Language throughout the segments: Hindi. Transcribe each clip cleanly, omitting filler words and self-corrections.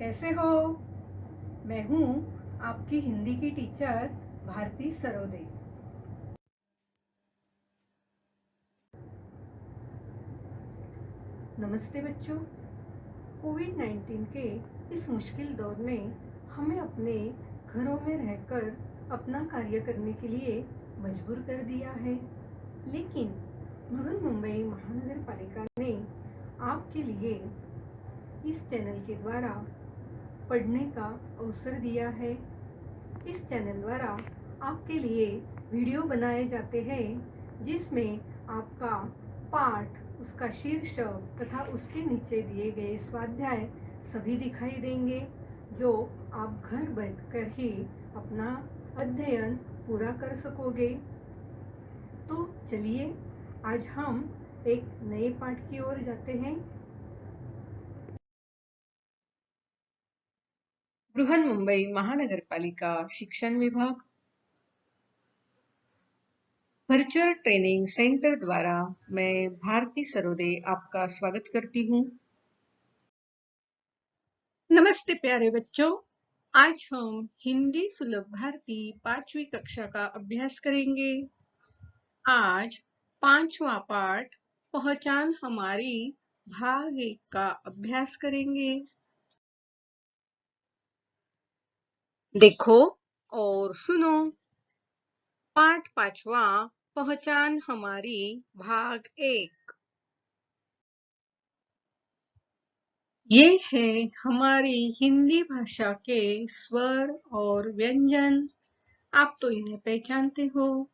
कैसे हो? मैं हूँ आपकी हिंदी की टीचर भारती सरोदे। नमस्ते बच्चों। कोविड-19 के इस मुश्किल दौर ने हमें अपने घरों में रहकर अपना कार्य करने के लिए मजबूर कर दिया है, लेकिन बृहन्मुंबई महानगर पालिका ने आपके लिए इस चैनल के द्वारा पढ़ने का अवसर दिया है। इस चैनल द्वारा आपके लिए वीडियो बनाए जाते हैं जिसमें आपका पाठ, उसका शीर्षक तथा उसके नीचे दिए गए स्वाध्याय सभी दिखाई देंगे, जो आप घर बैठकर ही अपना अध्ययन पूरा कर सकोगे। तो चलिए आज हम एक नए पाठ की ओर जाते हैं। बृहन्मुंबई महानगरपालिका शिक्षण विभाग वर्चुअल ट्रेनिंग सेंटर द्वारा मैं भारती सरोदे आपका स्वागत करती हूँ। नमस्ते प्यारे बच्चों, आज हम हिंदी सुलभ भारती 5वीं कक्षा का अभ्यास करेंगे। आज 5वां पाठ पहचान हमारी भाग 1 का अभ्यास करेंगे। देखो और सुनो। पाठ 5वां पहचान हमारी भाग 1। ये है हमारी हिंदी भाषा के स्वर और व्यंजन। आप तो इन्हें पहचानते हो।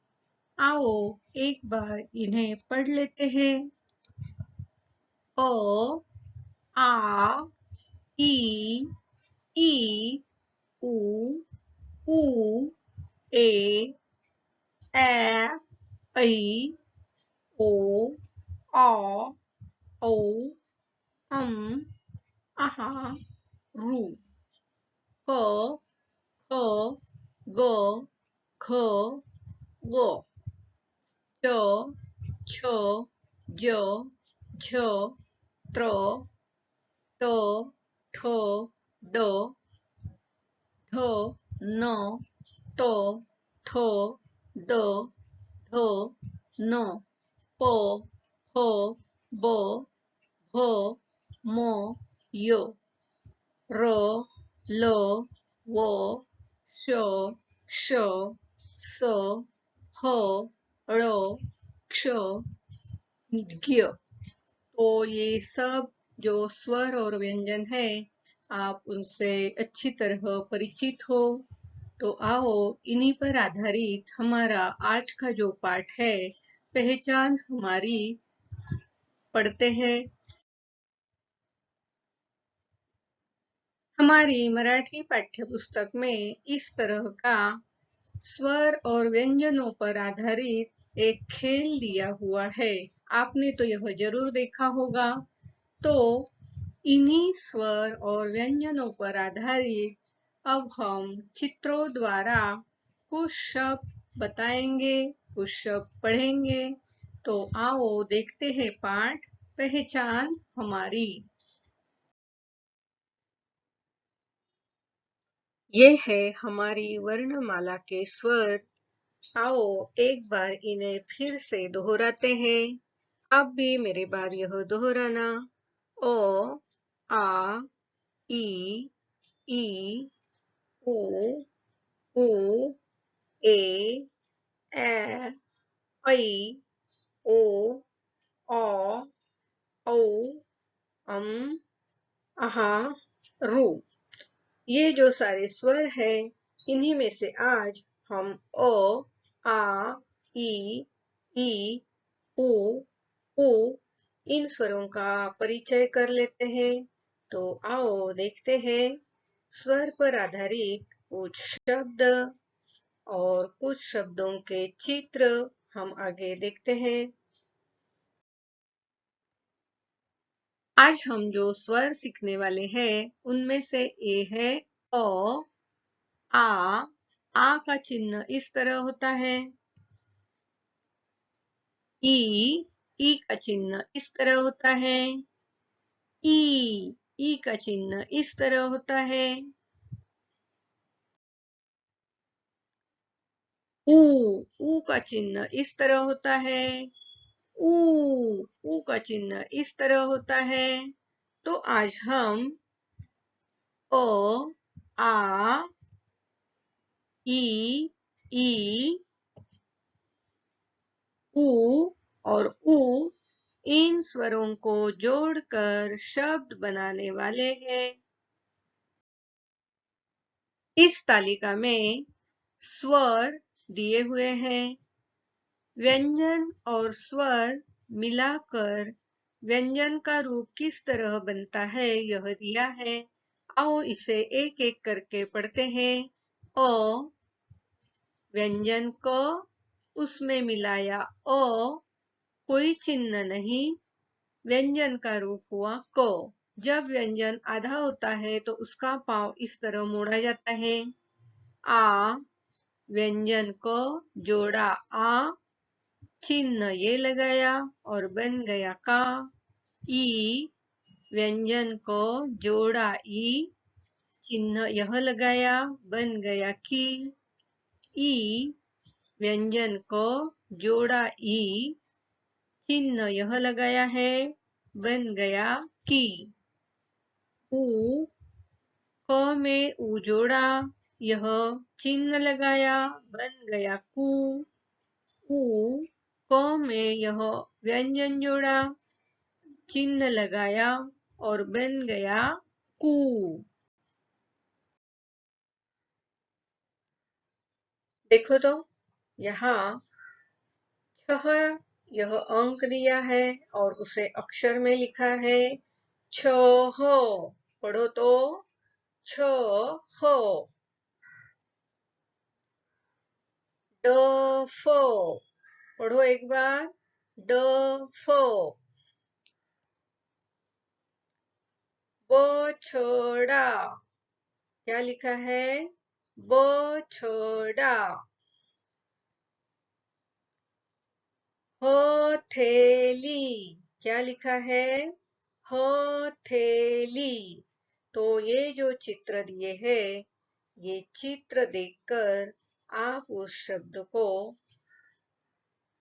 आओ एक बार इन्हें पढ़ लेते हैं। अ, आ, ई, उ, ऊ, ए, ऐ, ओ, औ, अम, आहा, रू। क, ख, ग, घ, ग। च, छ, ज, झ, त्र, त, ठ, ड, ढ, न, त, थ, द, ध, न, प, फ, ब, भ, म, य, र, ल, व, श, श, स, ह, ळ, क्ष, ज्ञ। तो ये सब जो स्वर और व्यंजन है, आप उनसे अच्छी तरह परिचित हो। तो आओ इन्हीं पर आधारित हमारा आज का जो पाठ है, पहचान हमारी, पढ़ते हैं। हमारी मराठी पाठ्य पुस्तक में इस तरह का स्वर और व्यंजनों पर आधारित एक खेल दिया हुआ है। आपने तो यह जरूर देखा होगा। तो इन्हीं स्वर और व्यंजनों पर आधारित अब हम चित्रों द्वारा कुछ शब्द बताएंगे, कुछ शब्द पढ़ेंगे। तो आओ देखते हैं पाठ पहचान हमारी। ये है हमारी वर्णमाला के स्वर। आओ एक बार इन्हें फिर से दोहराते हैं। आप भी मेरे बाद यह दोहराना। ओ, आ, ई, उ, ऊ, ए, ऐ, ओ, औ, औ, अम, आहा, रू। ये जो सारे स्वर हैं, इन्हीं में से आज हम अ, आ, ई, उ, ऊ इन स्वरों का परिचय कर लेते हैं। तो आओ देखते हैं स्वर पर आधारित कुछ शब्द और कुछ शब्दों के चित्र हम आगे देखते हैं। आज हम जो स्वर सीखने वाले हैं, उनमें से ए है अ। आ का चिन्ह इस तरह होता है। ई का चिन्ह इस तरह होता है। ई ई का चिन्ह इस तरह होता है। ऊ का चिन्ह इस तरह होता है। ऊ का चिन्ह इस तरह होता है। तो आज हम अ, आ, ई, ऊ और ऊ इन स्वरों को जोड़कर शब्द बनाने वाले हैं। इस तालिका में स्वर दिए हुए हैं। व्यंजन और स्वर मिलाकर व्यंजन का रूप किस तरह बनता है यह दिया है। आओ इसे एक एक करके पढ़ते हैं। अ, व्यंजन क, उसमें मिलाया अ, कोई चिन्ह नहीं, व्यंजन का रूप हुआ क। जब व्यंजन आधा होता है तो उसका पांव इस तरह मोड़ा जाता है। आ, व्यंजन क जोड़ा आ, चिन्ह ये लगाया और बन गया का। ई, व्यंजन को जोड़ा ई, चिन्ह यह लगाया बन गया की। ई, व्यंजन को जोड़ा ई, चिन्ह यह लगाया है बन गया की। ऊ, क में ऊ जोड़ा, यह चिन्ह लगाया बन गया कू। ऊ, क में यह व्यंजन जोड़ा, चिन्ह लगाया और बन गया कू। देखो तो यहाँ छह यह अंक दिया है और उसे अक्षर में लिखा है छह। पढ़ो तो छह। ड, पढ़ो एक बार ड, बछड़ा, क्या लिखा है बछड़ा। हथेली, क्या लिखा है हथेली। तो ये जो चित्र दिए हैं, ये चित्र देखकर आप उस शब्द को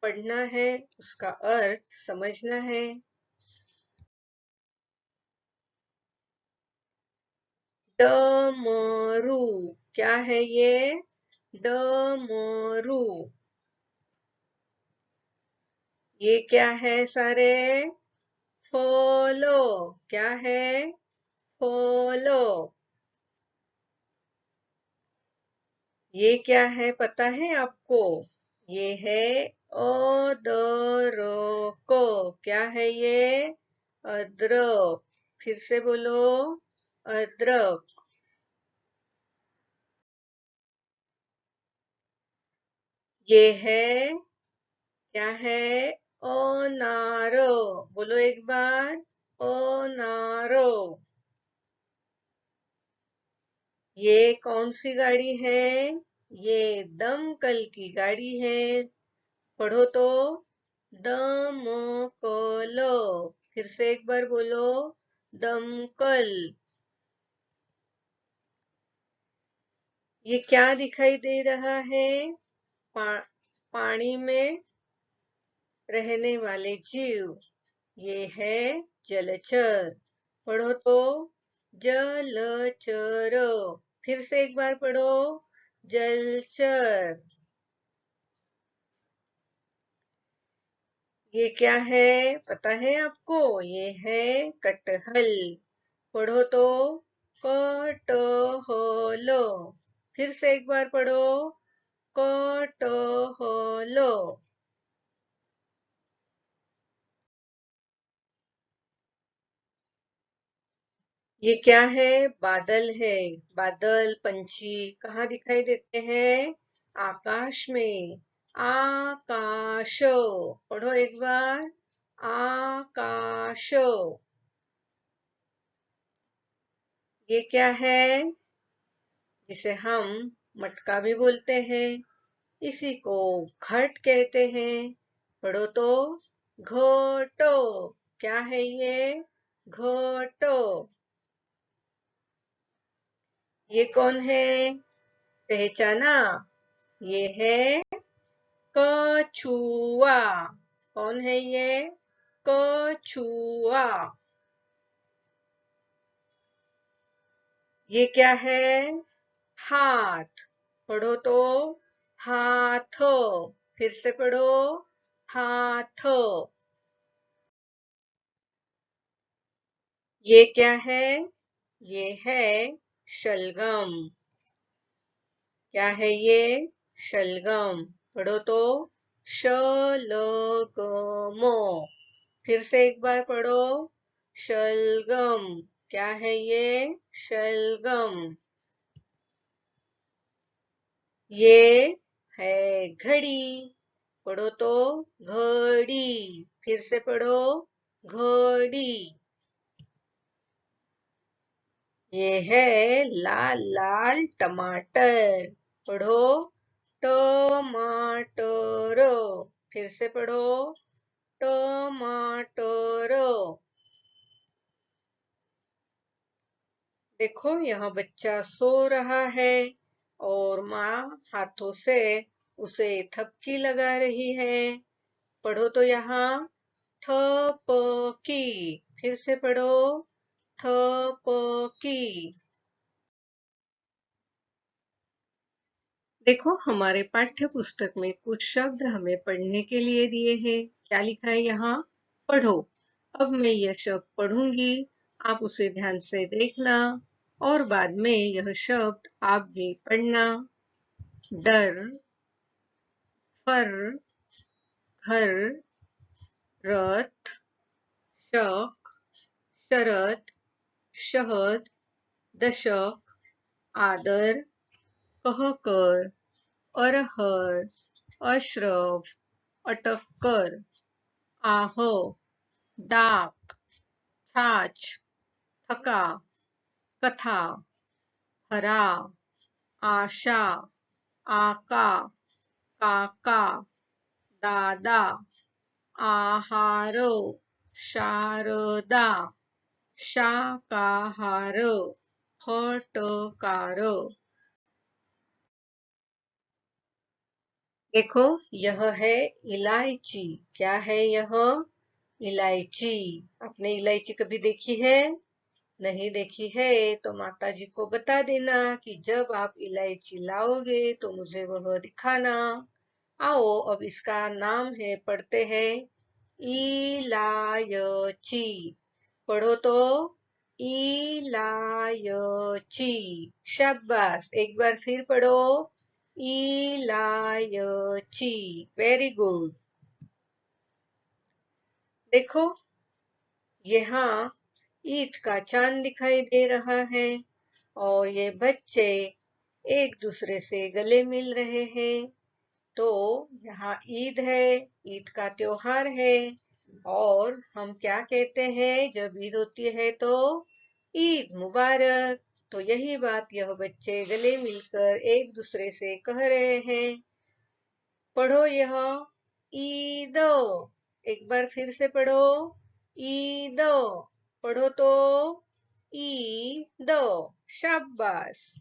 पढ़ना है, उसका अर्थ समझना है। डमरू, क्या है ये डमरू। ये क्या है सारे फॉलो, क्या है फॉलो। ये क्या है पता है आपको, ये है अदरक, क्या है ये अदरक। फिर से बोलो अदरक। ये है क्या है अनार, बोलो एक बार अनार। ये कौन सी गाड़ी है, ये दमकल की गाड़ी है। पढ़ो तो दमकल। फिर से एक बार बोलो दमकल। ये क्या दिखाई दे रहा है, पा, पानी में रहने वाले जीव, ये है जलचर। पढ़ो तो जलचर। फिर से एक बार पढ़ो जलचर। ये क्या है पता है आपको, ये है कटहल। पढ़ो तो कटहल। फिर से एक बार पढ़ो कटहल। ये क्या है बादल है। बादल पंछी कहाँ दिखाई देते हैं, आकाश में। आकाश, पढ़ो एक बार आकाश। ये क्या है, जिसे हम मटका भी बोलते हैं, इसी को घट कहते हैं। पढ़ो तो घटो, क्या है ये घटो। ये कौन है? पहचाना? ये है कछुआ। कौन है ये? कछुआ। ये क्या है? हाथ। पढ़ो तो हाथ। फिर से पढ़ो हाथ। ये क्या है? ये है शलगम। क्या है ये? शलगम। पढ़ो तो शलगम। फिर से एक बार पढ़ो शलगम। क्या है ये? शलगम। ये है घड़ी। पढ़ो तो घड़ी। फिर से पढ़ो घड़ी। ये है लाल लाल टमाटर। पढ़ो टमाटर। फिर से पढ़ो टमाटर। देखो यहाँ बच्चा सो रहा है और माँ हाथों से उसे थपकी लगा रही है। पढ़ो तो यहाँ थपकी। फिर से पढ़ो थपकी। देखो हमारे पाठ्य पुस्तक में कुछ शब्द हमें पढ़ने के लिए दिए हैं। क्या लिखा है यहाँ? पढ़ो। अब मैं यह शब्द पढ़ूंगी, आप उसे ध्यान से देखना और बाद में यह शब्द आप भी पढ़ना। डर, फर, घर, रथ, शक, शरत, शहद, दशक, आदर, कहकर, अरहर, अशरफ, अटक्कर, आह, डाक, छाछ, थका, कथा, हरा, आशा, आका, काका, दादा, आहार, शारदा, शाकाहार, फटकार। देखो यह है इलायची। क्या है यह? इलायची। आपने इलायची कभी देखी है? नहीं देखी है तो माता जी को बता देना कि जब आप इलायची लाओगे तो मुझे वह दिखाना। आओ अब इसका नाम है, पढ़ते हैं इलायची। पढ़ो तो इलायची। शाबाश। एक बार फिर पढ़ो इलायची। Very good. देखो यहाँ ईद का चांद दिखाई दे रहा है और ये बच्चे एक दूसरे से गले मिल रहे हैं। तो यहाँ ईद है, ईद का त्योहार है और हम क्या कहते हैं जब ईद होती है तो ईद मुबारक। तो यही बात यह बच्चे गले मिलकर एक दूसरे से कह रहे हैं। पढ़ो यह ईद। एक बार फिर से पढ़ो ईद। पढ़ो तो ईद। शाबाश।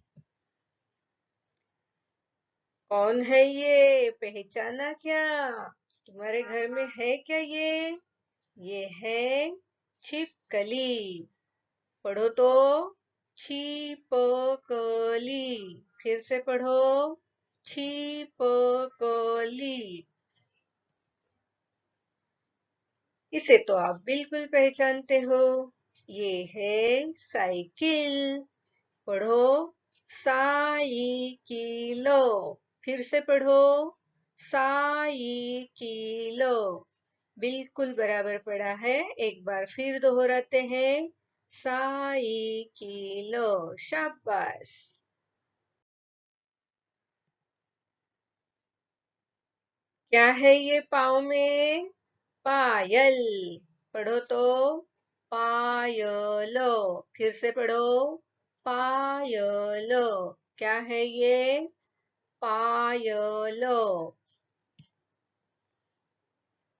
कौन है ये? पहचाना क्या? तुम्हारे घर में है क्या ये? ये है छिपकली। पढ़ो तो छिपकली। फिर से पढ़ो छिपकली। इसे तो आप बिल्कुल पहचानते हो। ये है साइकिल। पढ़ो साइकिलो। फिर से पढ़ो साइकिलो। बिल्कुल बराबर पढ़ा है। एक बार फिर दोहराते हैं साइकिलो। शाबाश। क्या है ये पाँव में? पायल। पढ़ो तो पायलो। फिर से पढ़ो पायलो। क्या है ये? पायलो।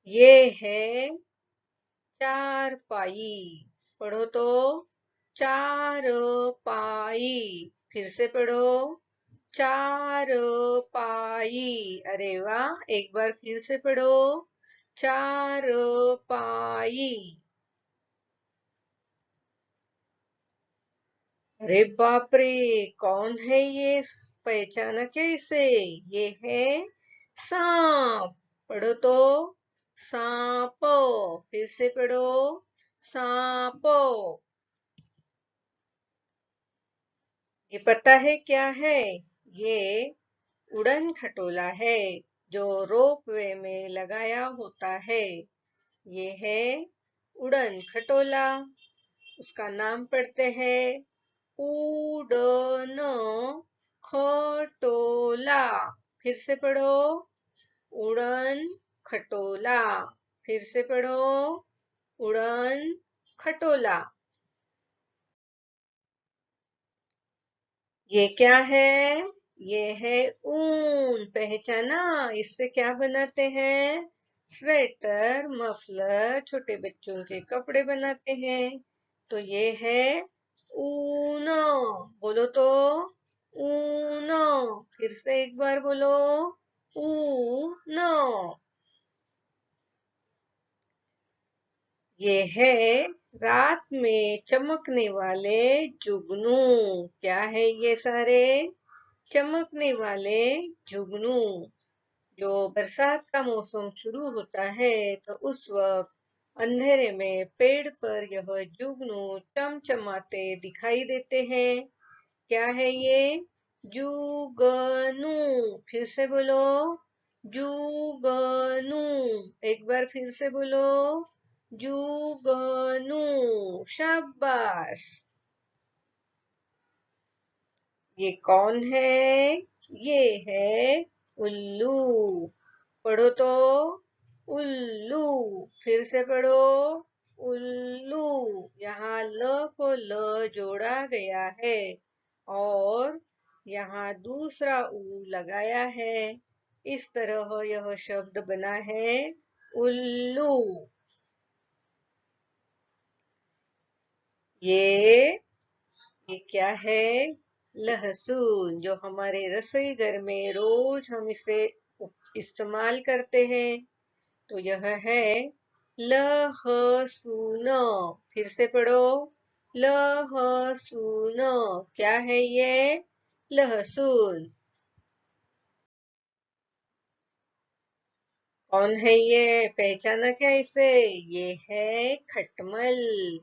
ये है चारपाई। पढ़ो तो चारपाई। फिर से पढ़ो, चारपाई। अरे वाह, एक बार फिर से पढ़ो, चारपाई। अरे बाप रे, कौन है ये? पहचाना कैसे? ये है सांप। पढ़ो तो, सांप। फिर से पढ़ो, सांप। ये पता है क्या है? ये उड़न खटोला है, जो रोपवे में लगाया होता है। ये है उड़न खटोला। उसका नाम पढ़ते हैं, उड़न खटोला। फिर से पढ़ो, उड़न खटोला। फिर से पढ़ो, उड़न खटोला। ये क्या है? ये है ऊन। पहचाना? इससे क्या बनाते हैं? स्वेटर, मफलर, छोटे बच्चों के कपड़े बनाते हैं। तो ये है ऊन। बोलो तो, ऊन। फिर से एक बार बोलो, ऊन। ये है रात में चमकने वाले जुगनू। क्या है ये सारे? चमकने वाले जुगनू। जो बरसात का मौसम शुरू होता है तो उस वक्त अंधेरे में पेड़ पर यह जुगनू चमचमाते दिखाई देते हैं। क्या है ये? जुगनू। फिर से बोलो, जुगनू। एक बार फिर से बोलो, जुगनू। शाबाश। ये कौन है? ये है उल्लू। पढ़ो तो, उल्लू। फिर से पढ़ो, उल्लू। यहाँ ल को ल जोड़ा गया है और यहाँ दूसरा ऊ लगाया है। इस तरह यह शब्द बना है, उल्लू। ये ये क्या है? लहसुन, जो हमारे रसोई घर में रोज हम इसे इस्तेमाल करते हैं। तो यह है लहसुन। फिर से पढ़ो, लहसुन। क्या है ये? लहसुन। कौन है ये? पहचाना क्या इसे? ये है खटमल।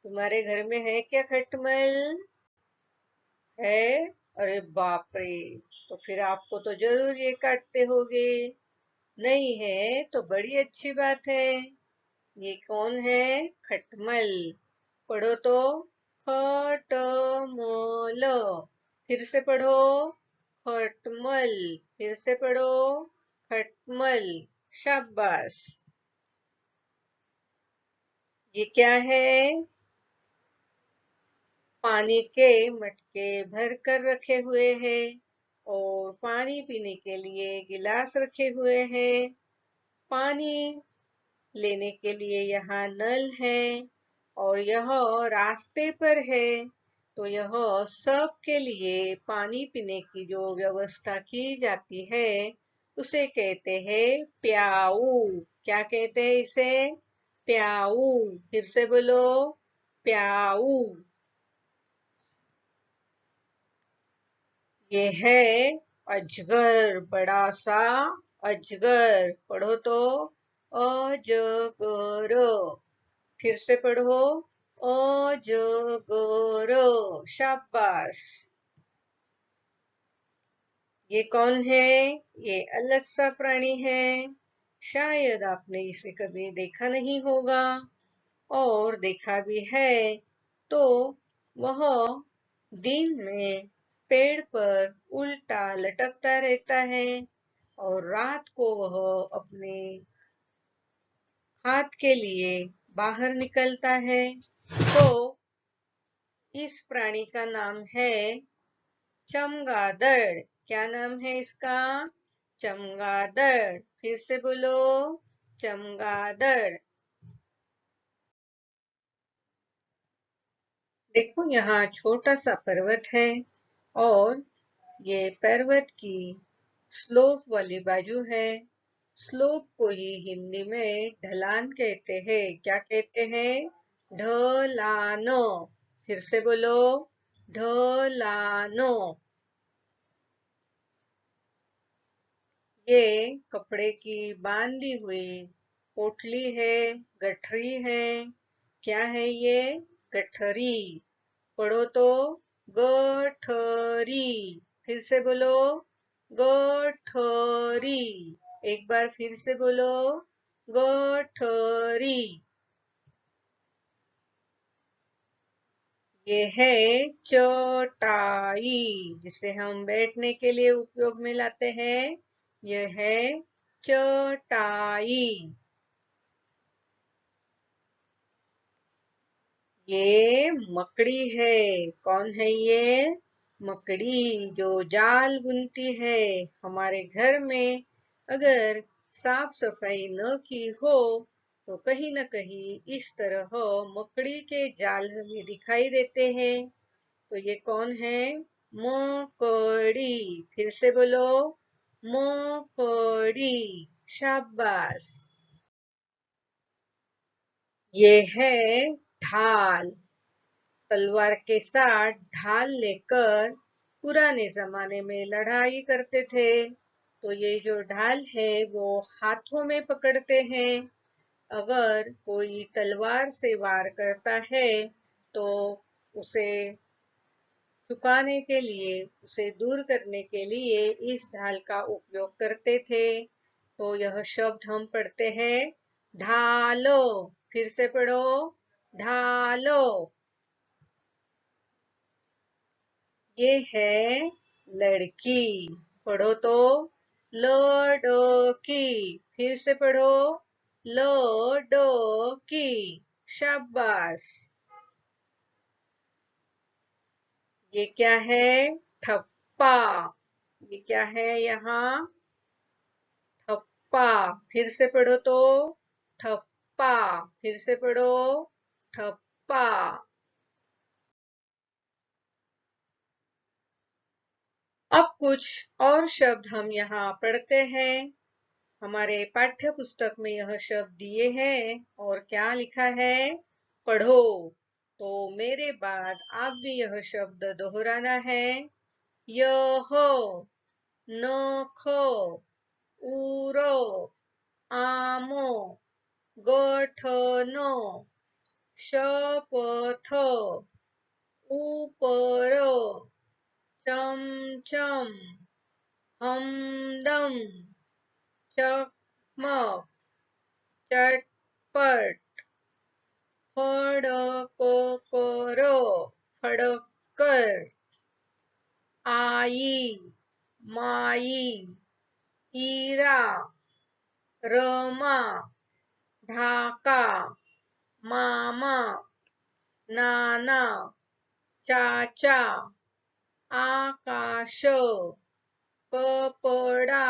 तुम्हारे घर में है क्या खटमल? है? अरे बाप रे, तो फिर आपको तो जरूर ये काटते होगे। नहीं है तो बड़ी अच्छी बात है। ये कौन है? खटमल। पढ़ो तो, खटमल। फिर से पढ़ो, खटमल। फिर से पढ़ो, खटमल। शाबाश। ये क्या है? पानी के मटके भर कर रखे हुए हैं और पानी पीने के लिए गिलास रखे हुए हैं। पानी लेने के लिए यहाँ नल है और यह रास्ते पर है। तो यह सबके लिए पानी पीने की जो व्यवस्था की जाती है उसे कहते हैं प्याऊ। क्या कहते हैं इसे? प्याऊ। फिर से बोलो, प्याऊ। ये है अजगर, बड़ा सा अजगर। पढ़ो तो, अजगर। फिर से पढ़ो, अजगर। शाबाश। ये कौन है? ये अलग सा प्राणी है। शायद आपने इसे कभी देखा नहीं होगा, और देखा भी है तो वह दिन में पेड़ पर उल्टा लटकता रहता है और रात को वह अपने हाथ के लिए बाहर निकलता है। तो इस प्राणी का नाम है चमगादड़। क्या नाम है इसका? चमगादड़। फिर से बोलो, चमगादड़। देखो यहाँ छोटा सा पर्वत है और ये पर्वत की स्लोप वाली बाजू है। स्लोप को ही हिंदी में ढलान कहते हैं। क्या कहते हैं? ढलान। फिर से बोलो, ढलान। ये कपड़े की बांधी हुई पोटली है, गठरी है। क्या है ये? गठरी। पढ़ो तो, गठरी। फिर से बोलो, गठरी। एक बार फिर से बोलो, गठरी। ये है चटाई, जिसे हम बैठने के लिए उपयोग में लाते हैं। यह है चटाई। ये मकड़ी है। कौन है ये? मकड़ी, जो जाल बुनती है। हमारे घर में अगर साफ सफाई न की हो तो कहीं न कहीं इस तरह मकड़ी के जाल हमें दिखाई देते हैं। तो ये कौन है? मकड़ी। फिर से बोलो, मकड़ी। शाबाश। ये है ढाल। तलवार के साथ ढाल लेकर पुराने जमाने में लड़ाई करते थे। तो ये जो ढाल है वो हाथों में पकड़ते हैं। अगर कोई तलवार से वार करता है तो उसे झुकाने के लिए, उसे दूर करने के लिए इस ढाल का उपयोग करते थे। तो यह शब्द हम पढ़ते हैं, ढालो। फिर से पढ़ो, ढालो। ये है लड़की। पढ़ो तो, लड़की। फिर से पढ़ो, लड़की। शाबाश। ये क्या है? ठप्पा। ये क्या है यहाँ? ठप्पा। फिर से पढ़ो तो, ठप्पा। फिर से पढ़ो, ठप्पा। अब कुछ और शब्द हम यहाँ पढ़ते हैं। हमारे पाठ्य पुस्तक में यह शब्द दिए हैं और क्या लिखा है? पढ़ो। तो मेरे बाद आप भी यह शब्द दोहराना है। यह, नख, उरो, आमो, गठन, शपथ, ऊपर, चमचम, हमदम, चकमक, चटपट, फड़ककर, फड़ककर, आई, माई, ईरा, रमा, ढाका, मामा, नाना, चाचा, आकाश, कपड़ा,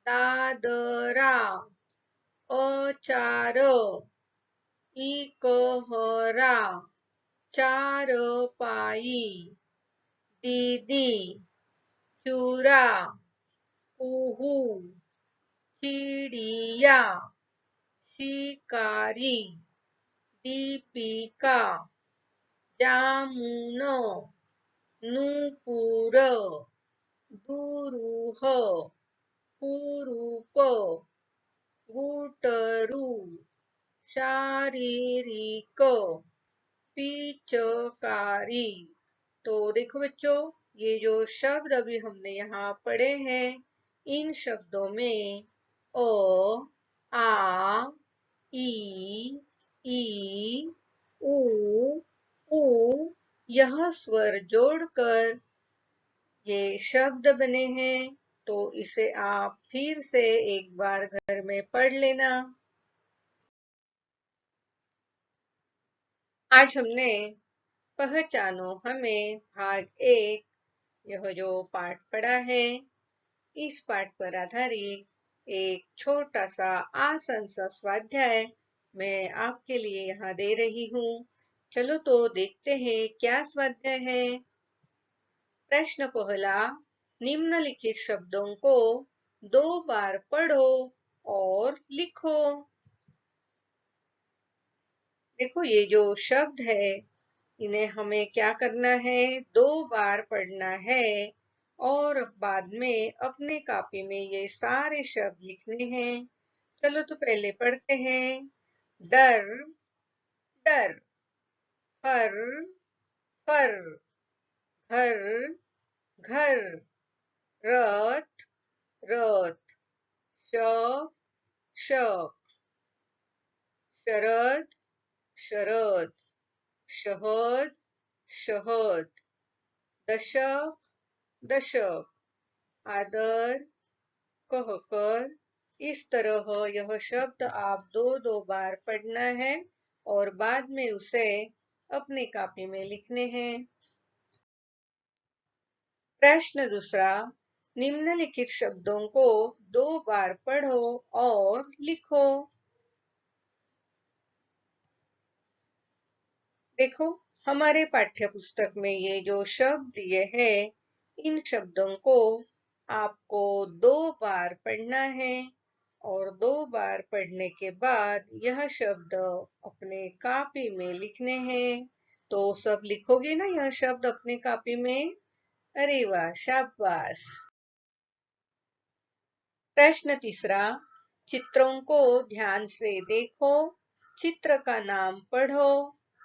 दादरा, अचार, इकहरा, चारपाई, दीदी, चूरा, कुहू, चिड़िया, शिकारी, दीपिका, जामुन, नूपुर, दुरूह, कुरूप, गुटरू, शारीरिक, पिचकारी। तो देखो बच्चों, ये जो शब्द अभी हमने यहाँ पढ़े हैं, इन शब्दों में अ, आ, ई, ई, उ, ऊ यह स्वर जोड़कर ये शब्द बने हैं। तो इसे आप फिर से एक बार घर में पढ़ लेना। आज हमने पहचानो हमें भाग 1 यह जो पाठ पढ़ा है, इस पाठ पर आधारित एक छोटा सा आसान सा स्वाध्याय मैं आपके लिए यहाँ दे रही हूँ। चलो तो देखते हैं क्या स्वाध्याय है। प्रश्न पहला, निम्नलिखित शब्दों को 2 बार पढ़ो और लिखो। देखो ये जो शब्द है, इन्हें हमें क्या करना है, 2 बार पढ़ना है और बाद में अपने कॉपी में ये सारे शब्द लिखने हैं। चलो तो पहले पढ़ते हैं। डर, डर। फर, फर। घर, घर। रथ, रथ। शौक, शौक। शरद, शरद। शहद, शहद। दशक, दशक। आदर, कहकर। इस तरह यह शब्द आप 2 बार पढ़ना है और बाद में उसे अपनी कॉपी में लिखने हैं। प्रश्न दूसरा, निम्नलिखित शब्दों को 2 बार पढ़ो और लिखो। देखो हमारे पाठ्य पुस्तक में ये जो शब्द दिए हैं, इन शब्दों को आपको 2 बार पढ़ना है और 2 बार पढ़ने के बाद यह शब्द अपने कॉपी में लिखने हैं। तो सब लिखोगे ना यह शब्द अपने कॉपी में? अरे वाह, शाबाश। प्रश्न तीसरा, चित्रों को ध्यान से देखो, चित्र का नाम पढ़ो,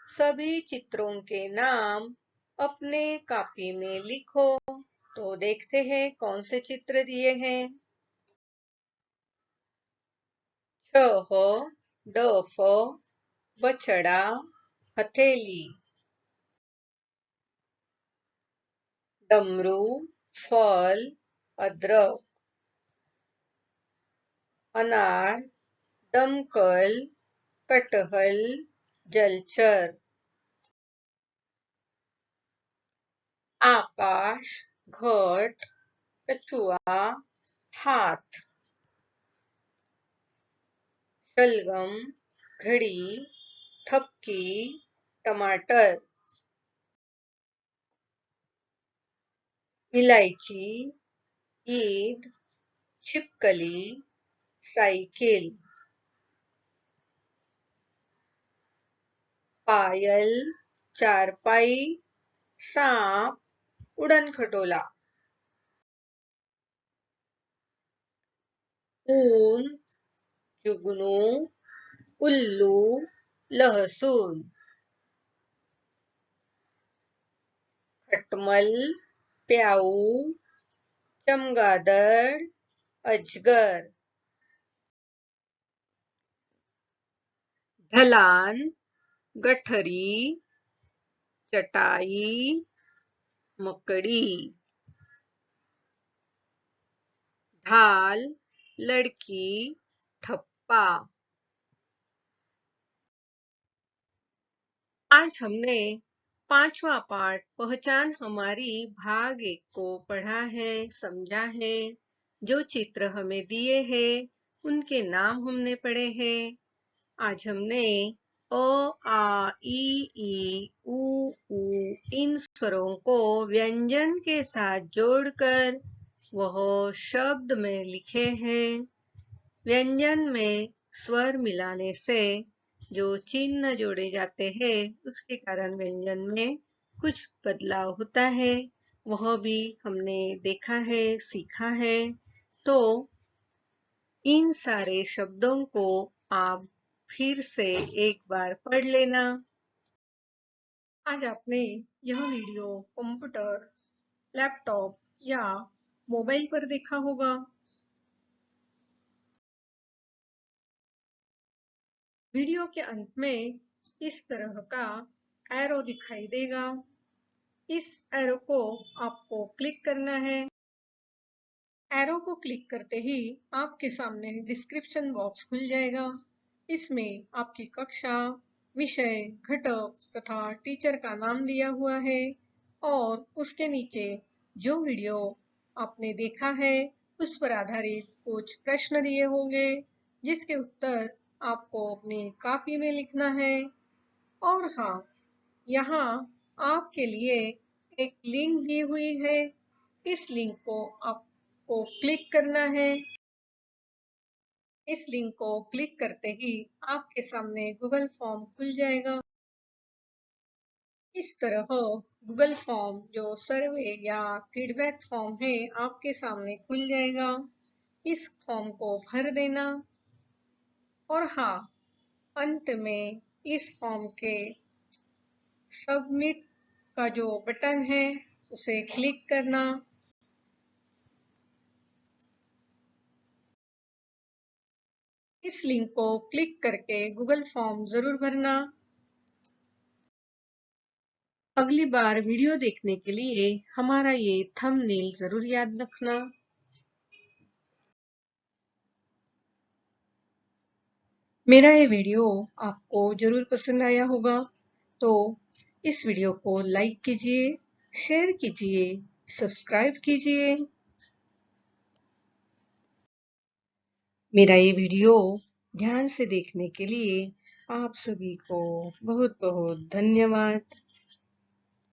सभी चित्रों के नाम अपने कॉपी में लिखो। तो देखते हैं कौन से चित्र दिए हैं। छह, डफ, बछड़ा, हथेली। डमरू, फल, अदरक। अनार, दमकल, कटहल, जलचर। आकाश, घट, कछुआ, हाथ। शलगम, घड़ी, थपकी, टमाटर। इलायची, ईद, छिपकली, साइकिल। पायल, चारपाई, सांप, उड़न खटोला। ऊन, जुगनू, उल्लू, लहसुन। खटमल, प्याऊ, चमगादड़, अजगर। ढलान, गठरी, चटाई, मकड़ी। ढाल, लड़की, ठप्पा। आज हमने 5वां पाठ पहचान हमारी भाग 1 को पढ़ा है, समझा है। जो चित्र हमें दिए हैं, उनके नाम हमने पढ़े हैं। आज हमने अ, आ, ई, उ, इन स्वरों को व्यंजन के साथ जोड़कर वह शब्द में लिखे हैं। व्यंजन में स्वर मिलाने से जो चिन्ह जोड़े जाते हैं, उसके कारण व्यंजन में कुछ बदलाव होता है, वह भी हमने देखा है, सीखा है। तो इन सारे शब्दों को आप फिर से एक बार पढ़ लेना। आज आपने यह वीडियो कंप्यूटर, लैपटॉप या मोबाइल पर देखा होगा। वीडियो के अंत में इस तरह का एरो दिखाई देगा। इस एरो को आपको क्लिक करना है। एरो को क्लिक करते ही आपके सामने डिस्क्रिप्शन बॉक्स खुल जाएगा। इसमें आपकी कक्षा, विषय, घटक तथा टीचर का नाम दिया हुआ है और उसके नीचे जो वीडियो आपने देखा है उस पर आधारित कुछ प्रश्न दिए होंगे, जिसके उत्तर आपको अपनी कॉपी में लिखना है। और हाँ, यहाँ आपके लिए एक लिंक दी हुई है। इस लिंक को आपको क्लिक करना है। इस लिंक को क्लिक करते ही आपके सामने गूगल फॉर्म खुल जाएगा। इस तरह गूगल फॉर्म जो सर्वे या फीडबैक फॉर्म है आपके सामने खुल जाएगा। इस फॉर्म को भर देना और हाँ, अंत में इस फॉर्म के सबमिट का जो बटन है उसे क्लिक करना। इस लिंक को क्लिक करके गूगल फॉर्म जरूर भरना। अगली बार वीडियो देखने के लिए हमारा ये थंबनेल जरूर याद रखना। मेरा ये वीडियो आपको जरूर पसंद आया होगा, तो इस वीडियो को लाइक कीजिए, शेयर कीजिए, सब्सक्राइब कीजिए। मेरा ये वीडियो ध्यान से देखने के लिए आप सभी को बहुत बहुत धन्यवाद।